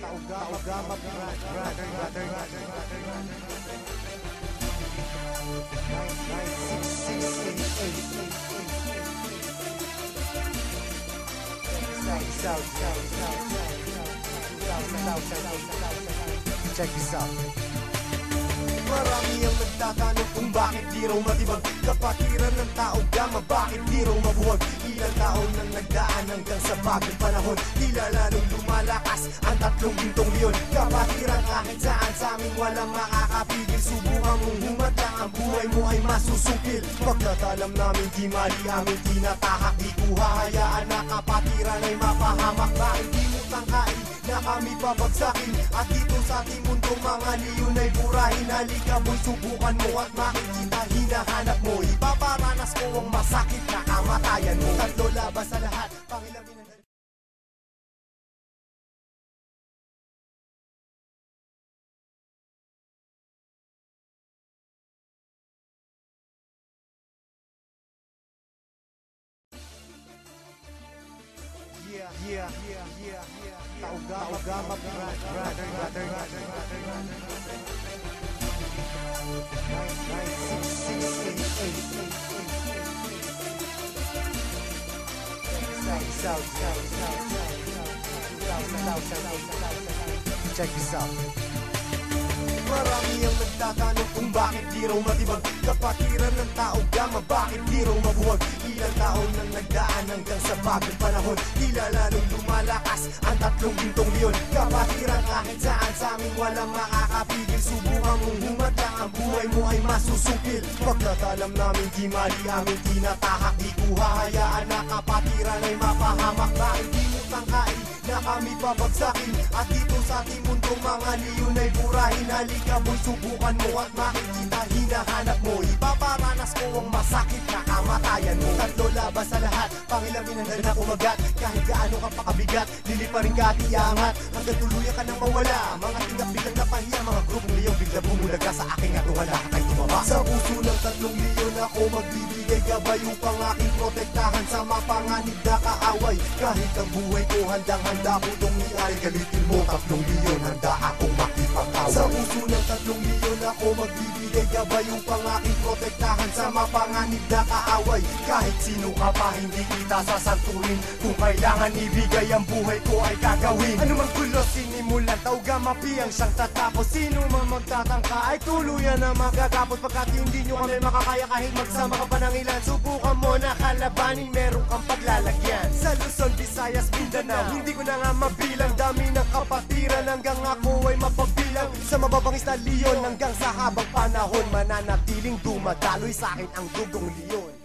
Taugama brother. 9688. Check this out. Marami ang nagtatanong kung bakit di raw matibag kapatiran ng Taugama, bakit di raw mabuwag. Ilang taon nang nagdaan hanggang sa bagong panahon, tila lalong lumalakas ang tatlong gintong leon. Kapatiran kahit saan sa amin walang makakapigil. Subukan mong humadlang, ang buhay mo ay masusupil. Pagkatalam namin di mali aming tinatahak, di ko hahayaan na kapatiran ay mapahamak. Bakit di mo tangkain na kami babagsakin? At dito sa ating mundo mga leon ay burahin. Halika boy, subukan mo at makikita hinahanap mo. Ipaparanas ko ang masakit na kamatayan mo. Tatlo labas sa lahat, pangilamin ang Taugama brother. 9688. Check this out. Marami ang nagtatanong kung bakit di raw matibag kapatiran ng Taugama, bakit di raw mabuwag. Ilang taon nang nagdaan hanggang sa bagong panahon, tila lalong lumalakas ang tatlong gintong leon. Kapatiran kahit saan sa amin walang makakapigil. Subukan mong humadlang, ang buhay mo ay masusupil. Pagkatalam namin di mali aming tinatahak, di ko hahayaan na kapatiran ay mapahamak. Bakit di mo tangkain na kami babagsakin? At dito sa ating mundo mga leon ay burahin. Halika boy, subukan mo at makikita hinahanap mo. Ipaparanas ko ang masakit na kamatayan mo. Tatlo labas sa lahat, pangilamin ang dali na kumagat. Kahit gaano ka pakabigat, liliparin ka at iangat hanggang tuluyan ka nang mawala. Mga tingap biglang napahiya, mga grupong liyong bigla bumulaga sa aking at wala ka kay tumaba. Sa puso ng tatlong leon ako magbibigay gabay upang aking protektahan sa mapanganib na kaaway. Kahit ang buhay ko handang-handa ko itong iay. Galitin mo tatlong leon, handa akong makipag-away. Sa puso ng tatlong leon ako magbibigay gabay upang aking protektahan sa mapanganib na kaaway. Kahit sino ka pa hindi kita sasanturin, kung kailangan ibigay ang buhay ko ay gagawin. Ano mang gulo sinimulan, Taugama piyang siyang tatapos. Sino man magtatangka ay tuluyan na magagapos. Pagkat hindi nyo kami makakaya kahit magsama ka pa ng ilan, subukan mo na kalabanin, meron kang paglalagyan. Sa Luzon, Visayas, Mindanao, hindi ko na nga mabilang. Dami ng kapatiran hanggang ako ay mapabilang. Sa mababangis na leon hanggang sa habang panahon, mananatiling dumadaloy sa akin ang dugong leon.